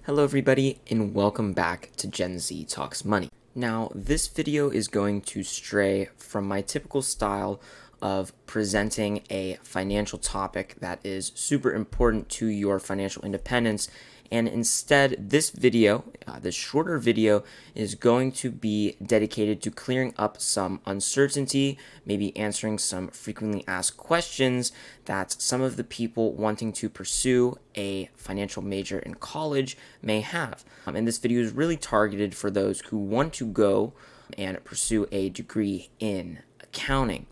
Hello everybody and welcome back to Gen Z Talks Money. Now this video is going to stray from my typical style of presenting a financial topic that is super important to your financial independence, and instead this video, this shorter video, is going to be dedicated to clearing up some uncertainty, maybe answering some frequently asked questions that some of the people wanting to pursue a financial major in college may have. And this video is really targeted for those who want to go and pursue a degree in accounting,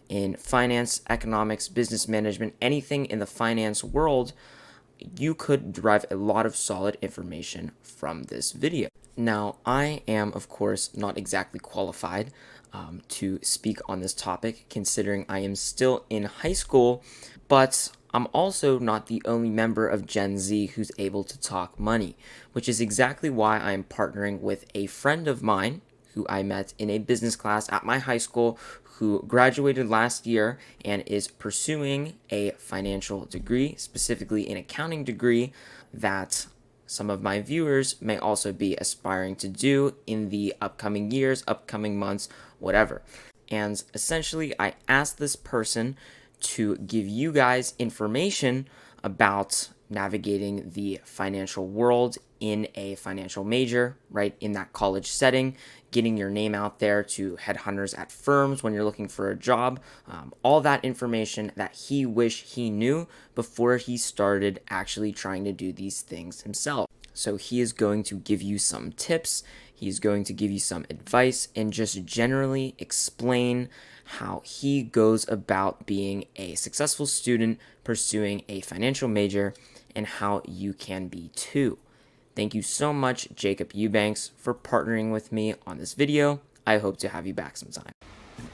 in finance, economics, business management, anything in the finance world. You could derive a lot of solid information from this video. Now, I am, of course, not exactly qualified to speak on this topic, considering I am still in high school, but I'm also not the only member of Gen Z who's able to talk money, which is exactly why I am partnering with a friend of mine who I met in a business class at my high school, who graduated last year and is pursuing a financial degree, specifically an accounting degree, that some of my viewers may also be aspiring to do in the upcoming years, upcoming months, whatever. And essentially, I asked this person to give you guys information about navigating the financial world in a financial major, right, in that college setting, getting your name out there to headhunters at firms when you're looking for a job, all that information that he wished he knew before he started actually trying to do these things himself. So he is going to give you some tips, he's going to give you some advice, and just generally explain how he goes about being a successful student pursuing a financial major and how you can be too. Thank you so much, Jacob Eubanks, for partnering with me on this video. I hope to have you back sometime.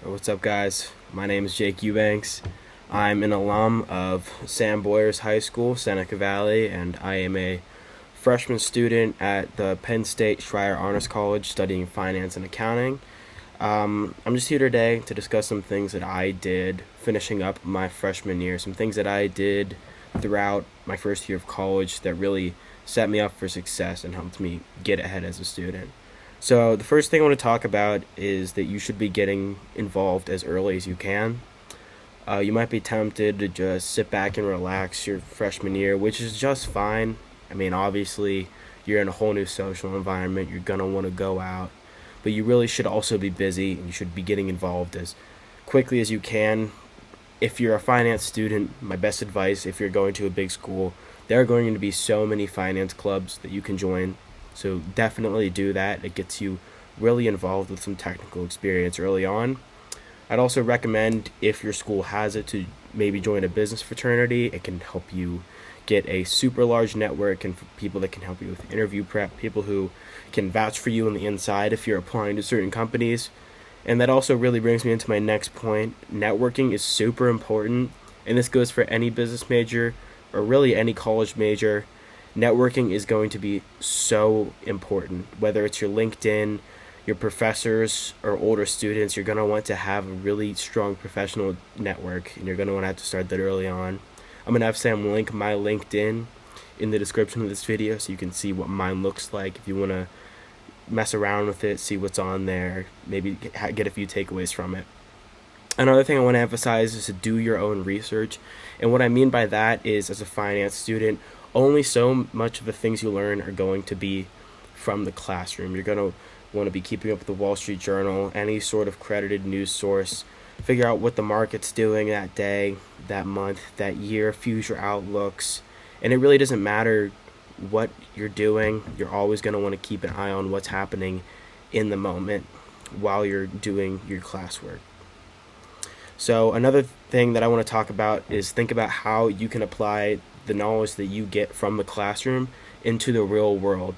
What's up, guys? My name is Jake Eubanks. I'm an alum of Sam Boyers High School, Seneca Valley, and I am a freshman student at the Penn State Schreier Honors College studying finance and accounting. I'm just here today to discuss some things that I did finishing up my freshman year, some things that I did throughout my first year of college that really set me up for success and helped me get ahead as a student. So the first thing I want to talk about is that you should be getting involved as early as you can. You might be tempted to just sit back and relax your freshman year, which is just fine. I mean, obviously, you're in a whole new social environment. You're going to want to go out. But you really should also be busy, and you should be getting involved as quickly as you can. If you're a finance student, my best advice, if you're going to a big school, there are going to be so many finance clubs that you can join. So definitely do that. It gets you really involved with some technical experience early on. I'd also recommend, if your school has it, to maybe join a business fraternity. It can help you get a super large network and people that can help you with interview prep, people who can vouch for you on the inside if you're applying to certain companies. And that also really brings me into my next point. Networking is super important, and this goes for any business major or really any college major. Networking is going to be so important. Whether it's your LinkedIn, your professors, or older students, you're going to want to have a really strong professional network, and you're going to want to have to start that early on. I'm going to have Sam link my LinkedIn in the description of this video so you can see what mine looks like if you want to mess around with it, see what's on there, maybe get a few takeaways from it. Another thing I want to emphasize is to do your own research. And what I mean by that is, as a finance student, only so much of the things you learn are going to be from the classroom. You're going to want to be keeping up with the Wall Street Journal, any sort of credited news source, figure out what the market's doing that day, that month, that year, future outlooks. And it really doesn't matter what you're doing, you're always going to want to keep an eye on what's happening in the moment while you're doing your classwork. So another thing that I want to talk about is think about how you can apply the knowledge that you get from the classroom into the real world.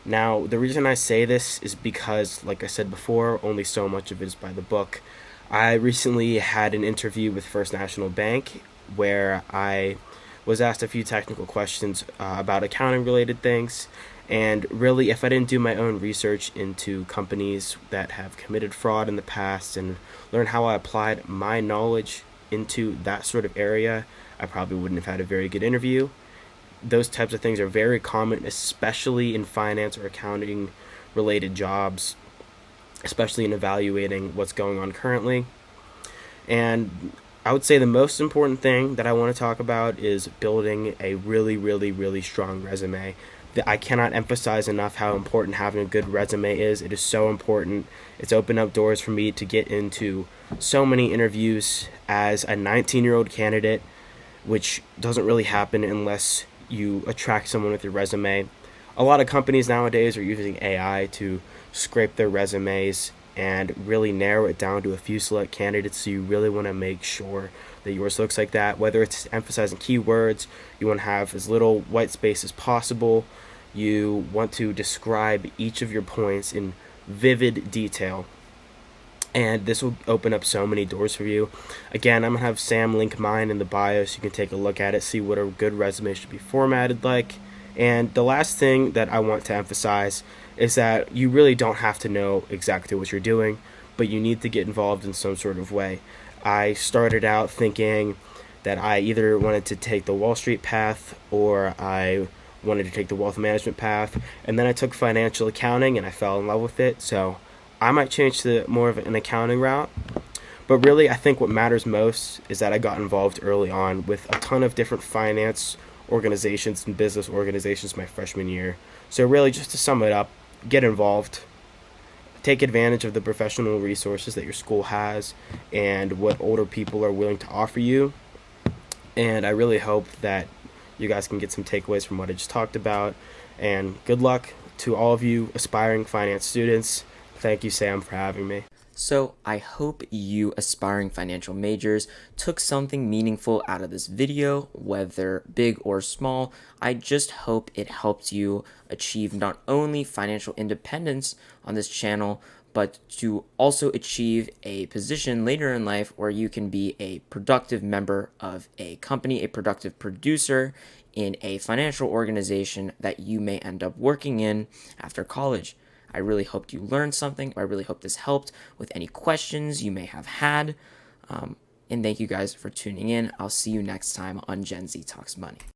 Now, the reason I say this is because, like I said before, only so much of it is by the book. I recently had an interview with First National Bank where I was asked a few technical questions about accounting related things, and really, if I didn't do my own research into companies that have committed fraud in the past and learn how I applied my knowledge into that sort of area, I probably wouldn't have had a very good interview. those types of things are very common, especially in finance or accounting related jobs, especially in evaluating what's going on currently. And I would say the most important thing that I want to talk about is building a really, really, really strong resume. I cannot emphasize enough how important having a good resume is. It is so important. It's opened up doors for me to get into so many interviews as a 19-year-old candidate, which doesn't really happen unless you attract someone with your resume. A lot of companies nowadays are using AI to scrape their resumes and really narrow it down to a few select candidates. So you really want to make sure that yours looks like that. Whether it's emphasizing keywords, you want to have as little white space as possible. You want to describe each of your points in vivid detail. And this will open up so many doors for you. Again, I'm going to have Sam link mine in the bio so you can take a look at it, see what a good resume should be formatted like. And the last thing that I want to emphasize is that you really don't have to know exactly what you're doing, but you need to get involved in some sort of way. I started out thinking that I either wanted to take the Wall Street path or I wanted to take the wealth management path, and then I took financial accounting and I fell in love with it. So I might change to more of an accounting route. But really, I think what matters most is that I got involved early on with a ton of different finance organizations and business organizations my freshman year. So really, just to sum it up, get involved, take advantage of the professional resources that your school has and what older people are willing to offer you. And I really hope that you guys can get some takeaways from what I just talked about. And good luck to all of you aspiring finance students. Thank you, Sam, for having me. So I hope you aspiring financial majors took something meaningful out of this video, whether big or small. I just hope it helped you achieve not only financial independence on this channel, but to also achieve a position later in life where you can be a productive member of a company, a productive producer in a financial organization that you may end up working in after college. I really hoped you learned something. I really hope this helped with any questions you may have had. And thank you guys for tuning in. I'll see you next time on Gen Z Talks Money.